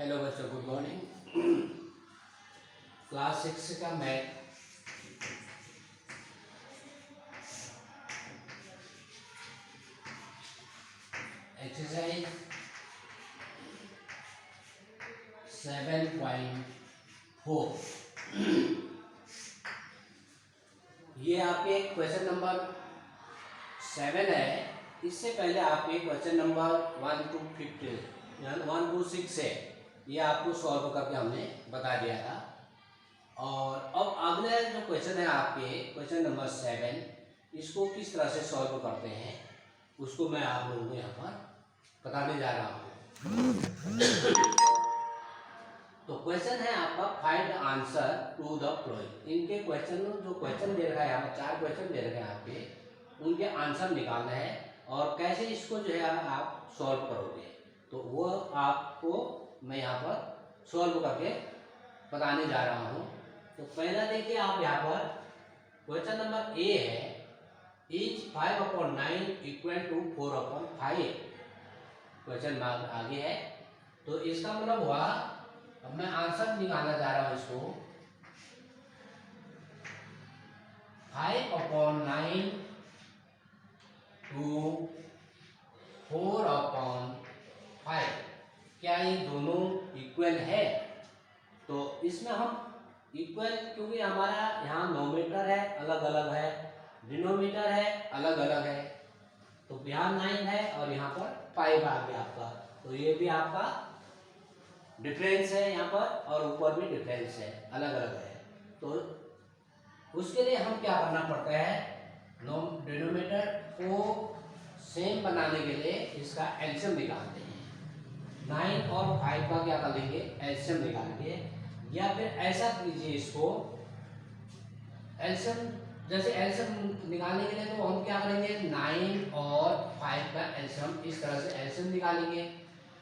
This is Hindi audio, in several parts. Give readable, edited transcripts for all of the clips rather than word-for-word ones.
हेलो बच्चों, गुड मॉर्निंग। क्लास 6 का मैथ एक्सरसाइज 7.4 ये आपके क्वेश्चन नंबर 7 है। इससे पहले आपके क्वेश्चन नंबर 1 to 6 है, ये आपको सॉल्व करके हमने बता दिया था। और अब अगले जो क्वेश्चन है आपके क्वेश्चन नंबर 7, इसको किस तरह से सॉल्व करते हैं उसको मैं आप लोगों को यहाँ पर बताने जा रहा हूँ। तो क्वेश्चन है आपका find answer to the following. इनके क्वेश्चन जो क्वेश्चन दे रखा है, यहाँ पर 4 क्वेश्चन दे रखे हैं आपके, उनके आंसर निकालना है और कैसे इसको जो है आप सॉल्व करोगे, तो वो आपको मैं यहाँ पर सॉल्व करके बताने जा रहा हूँ। तो पहला देखिए आप यहाँ पर क्वेश्चन नंबर ए है, इज 5/9 इक्वल टू 4/5। क्वेश्चन आगे है, तो इसका मतलब हुआ, अब मैं आंसर निकालना जा रहा हूँ इसको। 5/9 टू 4/5, क्या ये दोनों इक्वल है? तो इसमें हम इक्वल, क्योंकि हमारा यहाँ नोमीटर है अलग अलग है, डिनोमीटर है अलग अलग है, तो यहाँ 9 है और यहाँ पर 5 आ गया आपका, तो ये भी आपका डिफरेंस है यहाँ पर, और ऊपर भी डिफरेंस है, अलग अलग है। तो उसके लिए हम क्या करना पड़ता है, डिनोमीटर को सेम बनाने के लिए इसका एलसीएम निकालते हैं। 9 और 5 का क्या कर लेंगे, एलसीएम निकालेंगे, या फिर ऐसा कीजिए इसको, एलसीएम जैसे एलसीएम निकालने के लिए तो हम क्या करेंगे, 9 और 5 का एलसीएम इस तरह से एलसीएम निकालेंगे।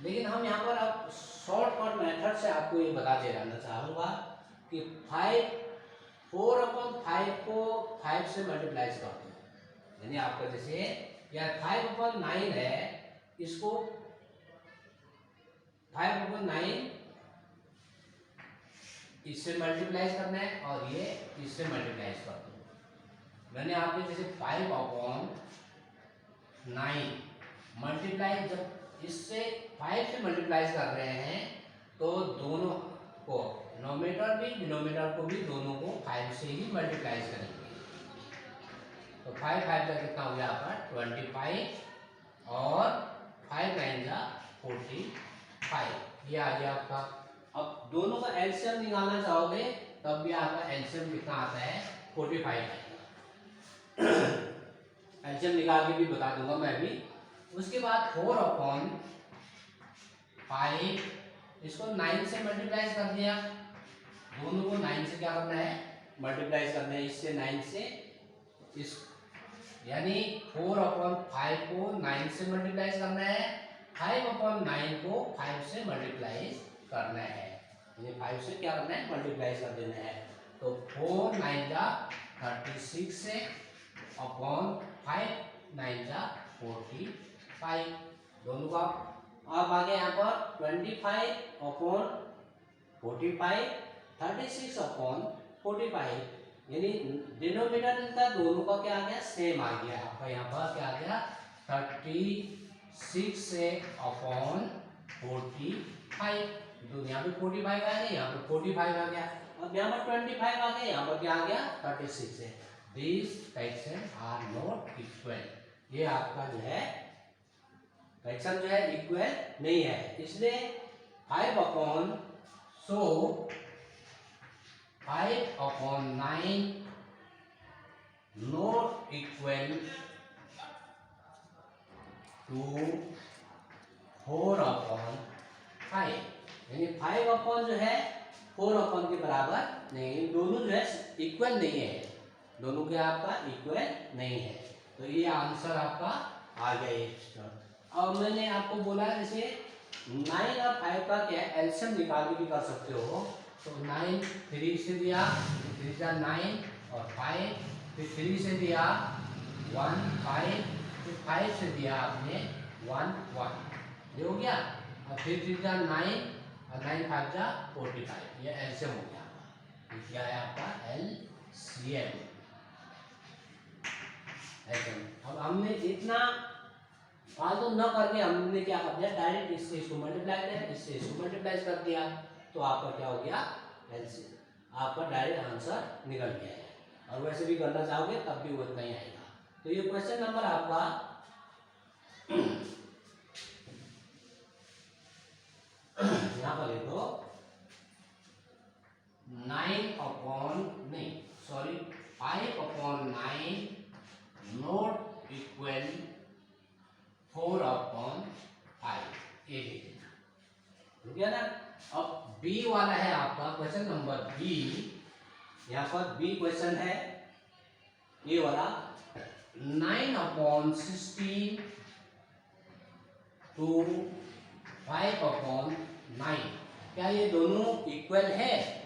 लेकिन हम यहाँ पर अब शॉर्टकट मेथड से आपको ये बता दे रहना चाहूँगा कि 4/5 को 5 से मल्टीप्लाई कर दो, यानी आपका जैसे या 5/9 है, इसको 5/9 इससे मल्टीप्लाई करना है और ये इससे मल्टीप्लाई कर दो। मैंने आपके जैसे 5/9 मल्टीप्लाई, जब इससे 5 से मल्टीप्लाई कर रहे हैं तो दोनों को, नोमीटर भी डिनोमीटर को भी, दोनों को 5 से ही मल्टीप्लाई करेंगे। तो 5 5 का कितना हो गया आपका 25 और 5 9 का 45, ये आ गया आपका। अब दोनों का एलसीएम निकालना चाहोगे तब भी आपका एलसीएम कितना आता है, 45 आएगा। एलसीएम निकाल के भी बता दूंगा मैं भी। उसके बाद 4/5, इसको 9 से मल्टीप्लाई कर दिया, दोनों को 9 से क्या करना है, मल्टीप्लाई करना है, इससे 9 से इस, यानी 4/5 को 9 से मल्टीप्लाई करना है, 5/9 को 5 से मल्टीप्लाई करना है, यानी 5 से क्या करना है, मल्टीप्लाई कर देना है। तो 4 9 का 36 है अपॉन 5 9 का 45, दोनों का। अब आगे यहाँ पर 25/45, 36/45, यानी डिनोमिनेटर का दोनों का क्या आ गया, सेम आ गया आपका। यहाँ पर क्या आ गया, 36 से अपॉन 45, यहाँ पे 45 आ गया, यहाँ पे 45 आ गया, अब यहाँ पर 25 आ गया, यहाँ पर क्या आ गया 36 है। This fraction are not equal, ये आपका जो है फ्रैक्शन जो है इक्वल नहीं है, इसलिए 5/9 नॉट इक्वल टू 4/5, यानी 5 जो है 4 के बराबर नहीं, दोनों जो है इक्वल नहीं है, दोनों के आपका इक्वल नहीं है। तो ये आंसर आपका आ गया। और मैंने आपको बोला जैसे 9 और 5 का क्या एलसीएम निकाल के भी कर सकते हो, तो 9 3 से दिया, 3 का 9 और 5, फिर 3 से दिया 1 5, फिर 5 से दिया आपने 1 1, ये हो गया। और फिर 3 का 9 और 9 5 जा 45, ये एलसीएम हो गया। ये क्या है आपका एलसीएम। अब हमने इतना फालतू न करके हमने क्या कर दिया, डायरेक्ट इससे इसको मल्टीप्लाई किया, इससे इसको मल्टीप्लाई कर दिया, तो आपका क्या हो गया एलसीएम। आपका डायरेक्ट आंसर निकल गया है। और वैसे भी करना चाहोगे तब भी वो इतना ही आएगा। तो ये क्वेश्चन नंबर आपका यहाँ पर लिख दो 5/9 नॉट इक्वल 4/5, ये लिख देना। हो गया ना। अब बी वाला है आपका क्वेश्चन नंबर बी। यहाँ पर बी क्वेश्चन है ये वाला 9/16 टू 5/9, क्या ये दोनों इक्वल है?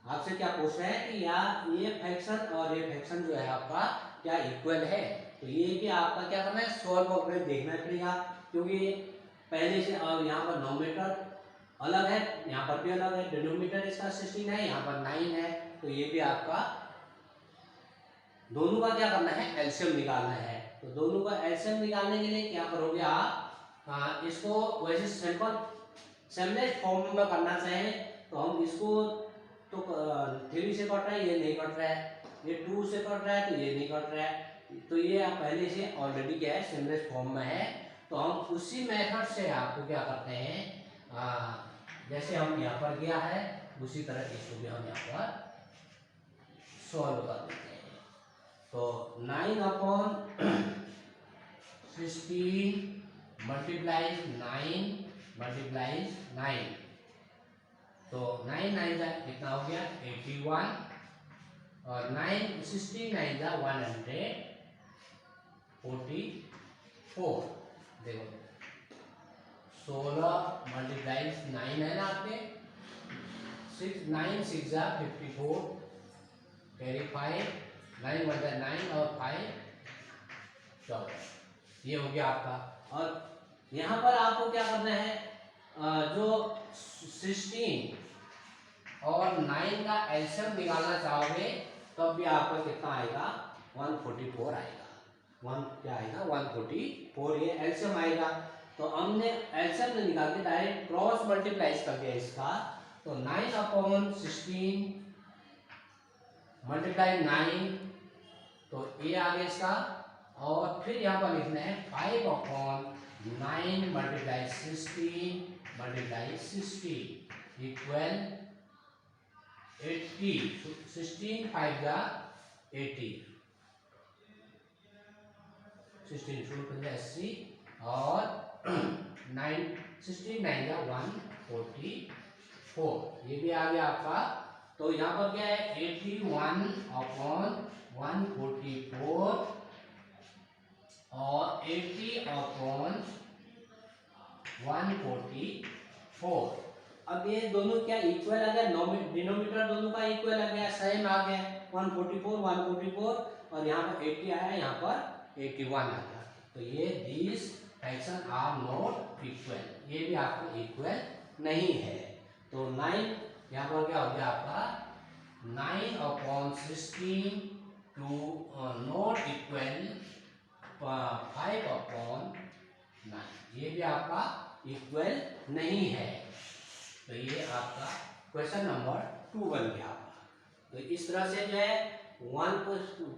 आपसे क्या पूछ रहे हैं कि या ये फ्रैक्शन और ये फ्रैक्शन जो है आपका क्या इक्वल है? तो ये भी आपका क्या करना है, सॉल्व करके देखना पड़ेगा, क्योंकि पहले से अब यहाँ पर नोमीटर अलग है, यहाँ पर भी अलग है, डिनोमीटर इसका 16 है, यहाँ पर 9 है, तो ये भी आपका दोनों का क्या करना है, एलसीएम निकालना है। तो दोनों का एलसीएम निकालने के लिए क्या करोगे आप, इसको वैसे सिंपल सेमलेस फॉर्म में करना चाहें तो हम इसको तो 3 से कट रहा है, ये नहीं कट रहा है, ये 2 से कट रहा है तो ये नहीं कट रहा है, तो ये आप पहले से ऑलरेडी क्या है सेमलेस फॉर्म में है। तो हम उसी मेथड से आपको क्या करते हैं, जैसे हम यहाँ पर गया है उसी तरह इसको भी हम यहाँ पर सॉल्व कर देते हैं। तो 9/16 मल्टीप्लाइज 9, तो 9 9 जा कितना हो गया 81, और 16 9 जा 144। देखो 16 मल्टीप्लाइज 9 है ना आपके, 9 6 जा 54, कैरी 5, 9 बचा 9 और 5 14, ये हो गया आपका। और यहाँ पर आपको क्या करना है, जो 16 और 9 का एलसीएम निकालना चाहोगे तब भी आपका कितना आएगा 144 आएगा। क्या आएगा 144, ये एलसीएम आएगा। तो हमने एलसीएम ने निकाल के डायरेक्ट क्रॉस मल्टीप्लाई कर दिया इसका, तो 9/16 मल्टीप्लाई 9, तो ये आ गया इसका। और फिर यहाँ पर लिखना है 5/9 मल्टीप्लाई 16 इक्वल 80, 16 5 जा 80, 16 80 और 9 16 9 जा 144, ये भी आ गया आपका। तो यहाँ पर क्या है 81/144 और 80/144। अब ये दोनों क्या इक्वल आ गया, डिनोमीटर दोनों का इक्वल आ गया, सेम आ गया 144 और यहाँ पर 80 आया, यहाँ पर 81 आ गया। तो ये this fraction are not equal, ये भी आपका इक्वल नहीं है। तो 9 यहाँ पर क्या हो गया आपका 9/16 टू नॉट इक्वल 5/9, ये भी आपका इक्वल नहीं है। तो ये आपका क्वेश्चन नंबर 2 बन गया आपका। तो इस तरह से जो है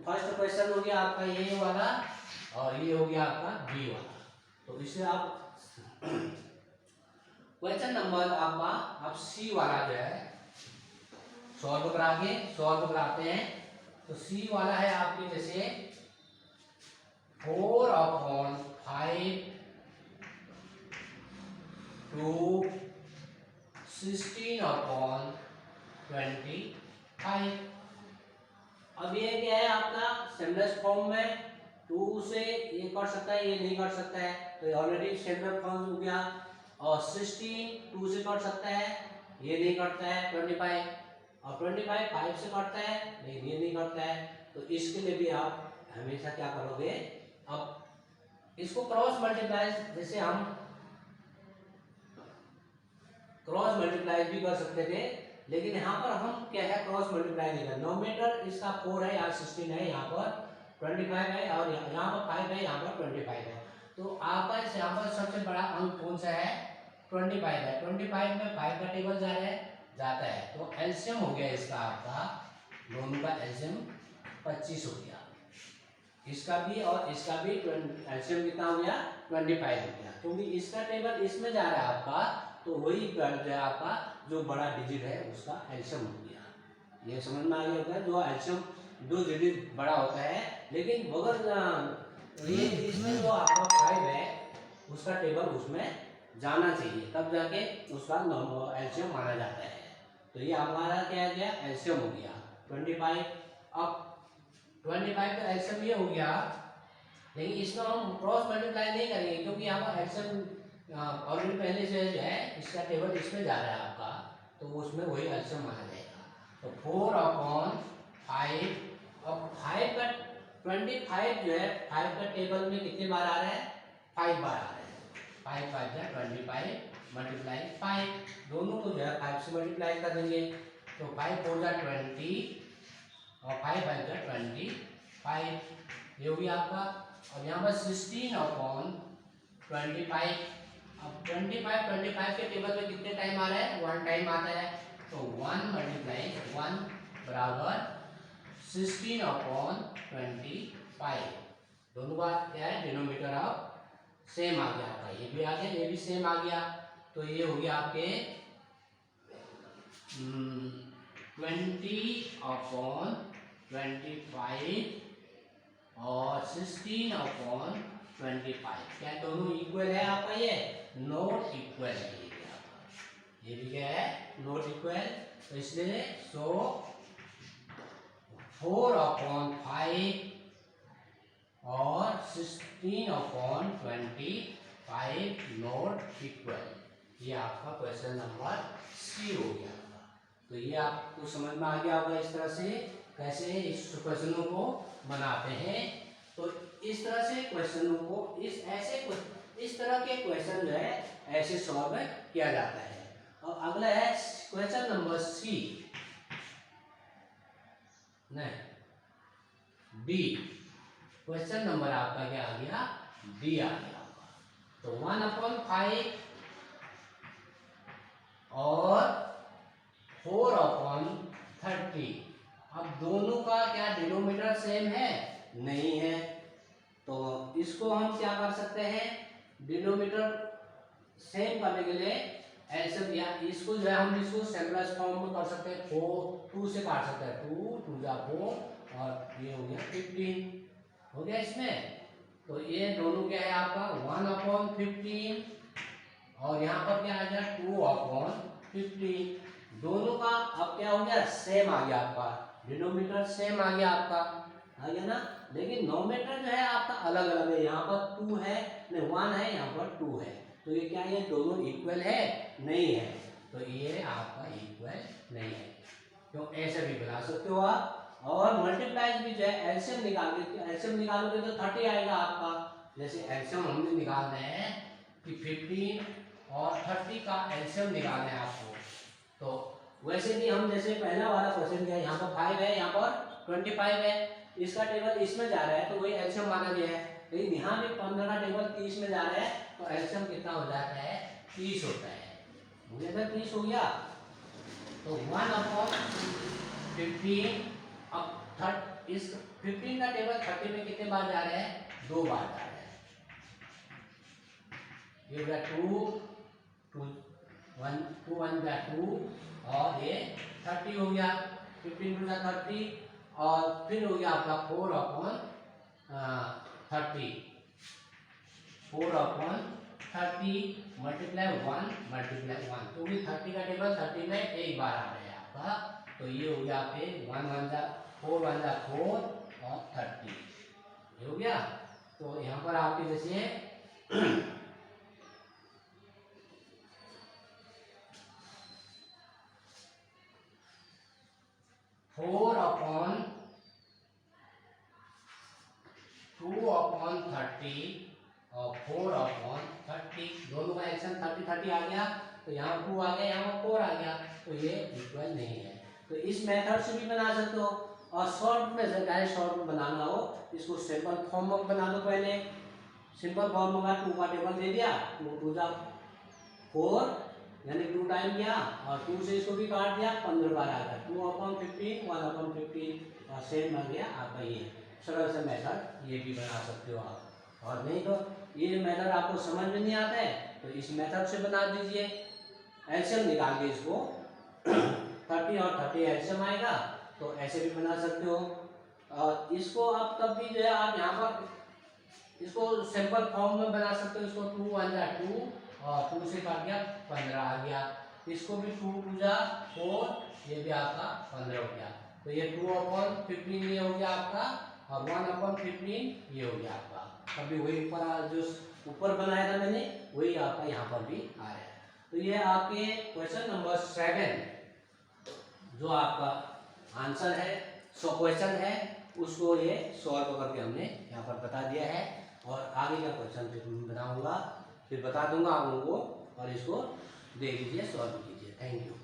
फर्स्ट क्वेश्चन हो गया आपका ये वाला, और ये हो गया आपका बी वाला। तो इसे आप क्वेश्चन नंबर आपका अब सी वाला जो है सॉल्व कराते हैं। तो सी वाला है आपके जैसे 4/5 टू 16/25। अब ये क्या है आपका सिम्पलेस्ट फॉर्म में 2 से ये कर सकता है, ये नहीं कर सकता है, तो ऑलरेडी सिंपल फॉर्म हो गया। और 16 2 से कट सकता है, ये नहीं करता है 25, और 25 5 से कटता है, लेकिन ये नहीं करता है। तो इसके लिए भी आप हमेशा क्या करोगे, अब इसको क्रॉस मल्टीप्लाई, जैसे हम क्रॉस मल्टीप्लाई भी कर सकते थे, लेकिन यहाँ पर हम क्या है क्रॉस मल्टीप्लाई नहीं कर। नोमीटर इसका 4 है, यहाँ 16 है, यहाँ पर 25 है और यहाँ पर 5 है, यहाँ पर 25 है। तो आपका यहाँ पर सबसे बड़ा अंक कौन सा है? 25 है। 25 में 5 का टेबल जाता है, तो एलसीएम हो गया इसका आपका, दोनों का एलसीएम 25 हो गया, इसका भी और इसका भी। एलसीएम कितना हो गया? 25 हो गया, क्योंकि इसका टेबल इसमें जा रहा है आपका, तो वही जो है आपका जो बड़ा डिजिट है उसका एलसीएम हो गया। ये समझ में आ गया होगा, जो एलसीएम दो डिजिट बड़ा होता है, लेकिन मगर ये इसमें जो आपका 5 है उसका टेबल उसमें जाना चाहिए, तब जाके उसका एलसीएम माना जाता है। तो ये हमारा क्या गया? एलसीएम हो गया 25। अब 25 का एलसीएम ये हो गया, लेकिन इसमें हम क्रॉस मल्टीप्लाई नहीं करेंगे, क्योंकि यहाँ पर एलसीएम ऑलरेडी पहले से जो है इसका टेबल इसमें जा रहा है आपका, तो उसमें वही एलसीएम माना जाएगा। तो 4/5, अब 5 का 25 जो है 5 का टेबल में कितने बार आ रहा है? 5 बार आ रहा है। 5 5 जा 25 मल्टीप्लाई 5, दोनों को जो है 5 से मल्टीप्लाई कर देंगे, तो 5 4 जा 20 और 5 5 जा 25, ये हो गया आपका। और यहाँ पर 16/25, अब 25 के टेबल में कितने टाइम आ रहा है? 1 टाइम आता है, तो 1 मल्टीप्लाई 1 बराबर 16/25, दोनों का क्या है? डिनोमिनेटर ऑफ सेम आ गया आपका, ये भी आ गया, ये भी सेम आ गया, तो ये हो गया आपके 20/25 और 16/25, क्या दोनों इक्वल है आपका? ये नॉट इक्वल है, ये भी आपका, ये भी क्या है? Not equal. तो इसलिए 4/5 और 16/25 नॉट इक्वल, ये आपका क्वेश्चन नंबर सी हो गया। तो ये आपको समझ में आ गया होगा इस तरह से कैसे इस क्वेश्चनों को बनाते हैं। तो इस तरह से क्वेश्चनों को इस तरह के क्वेश्चन जो है ऐसे सॉल्व किया जाता है। और अगला है क्वेश्चन नंबर सी, नहीं डी, क्वेश्चन नंबर आपका क्या आ गया? डी आ गया। तो 1/5 और 4/30, अब दोनों का क्या डिनोमिनेटर सेम है? नहीं है, तो इसको हम क्या कर सकते हैं? डिनोमिनेटर सेम करने के लिए एलसीएम, या इसको जो है हम इसको सिंपलेस्ट फॉर्म में कर सकते हैं, 2 से काट सकते हैं, 2 2 जा 4 और ये हो गया 15 हो गया इसमें। तो ये दोनों क्या है आपका? 1/15 और यहाँ पर क्या आ गया? 2/15, दोनों का अब क्या हो गया? सेम आ गया आपका, डिनोमिनेटर सेम आ गया आपका, आ गया ना। लेकिन नोमीनेटर जो है आपका अलग अलग है, यहाँ पर 2 है, नहीं 1 है, यहाँ पर 2 है, तो ये क्या है? ये दोनों इक्वल है? नहीं है, तो ये आपका इक्वल नहीं है, क्यों? ऐसे भी बना सकते हो आप। और मल्टीप्लाइज भी जो है एलसीएम निकालोगे तो 30 आएगा आपका। जैसे एलसीएम हमने निकालना है कि 15 और 30 का एलसीएम निकालना है आपको, तो वैसे भी हम जैसे पहला वाला क्वेश्चन किया, यहाँ पर 5 है, यहाँ पर 25 है, इसका टेबल इसमें जा रहा है, तो वही एलसीएम माना गया है। लेकिन यहाँ भी 15 का टेबल 30 में जा रहा है, तो एलसीएम कितना हो जाता है? 30 होता है, मुझे 30 हो गया। तो 1/15, अब इस 15 का टेबल 30 में कितने बार जा रहे हैं? 2 बार जा रहे हैं, ये हो गया 2 2 1 2 1 जा 2 और ये 30 हो गया, 15 2 जा 30 और फिर हो गया आपका 4/30 मल्टीप्लाई 1 मल्टीप्लाई 1, क्योंकि 30 का टेबल 30 में एक बार आ रहा है आपका, तो ये हो गया आपके 1 1 जा 4 1 जा 4 और 30, ये हो गया। तो यहाँ पर आपके जैसे 4/2/30 और 4/30, दोनों का एक्शन 30 30 आ गया, तो यहाँ 2 आ गया, यहाँ 4 आ गया, तो ये इक्वल नहीं है। तो इस मेथड से भी बना सकते हो। और शॉर्ट में से चाहे शॉर्ट में बनाना हो, इसको सिंपल फॉर्म में बना दो। पहले सिंपल फॉर्म में 2 का टेबल दे दिया, 2 2 जा 4 यानी 2 टाइम किया, और 2 से इसको भी काट दिया, 15 बार आ गया, 2/15 1/15 और सेम आ गया आपका ये सरल सा मेथड। ये भी बना सकते हो आप। और नहीं तो ये मेथड आपको समझ में नहीं आता है तो इस मेथड से बना दीजिए। एलसीएम निकाल के इसको 30 और 30 एलसीएम आएगा, तो ऐसे भी बना सकते हो। और इसको आप तब भी जो है आप यहाँ पर इसको सिंपल फॉर्म में बना सकते हो। इसको 2 1 जा 2 और 2 से काट गया 15 आ गया। इसको भी 2 2 जा 4, ये भी आपका 15 हो गया। तो ये 2/15 ये हो गया आपका, और 1/15 ये हो गया आपका। अभी वही ऊपर जो ऊपर बनाया था मैंने, वही आपका यहाँ पर भी आ रहा है। तो ये आपके क्वेश्चन नंबर 7 जो आपका आंसर है, क्वेश्चन है, उसको ये सॉल्व करके हमने यहाँ पर बता दिया है। और आगे का क्वेश्चन फिर बनाऊंगा, फिर बता दूंगा आप लोगों को, और इसको देख लीजिए, सॉल्व कीजिए। Thank you.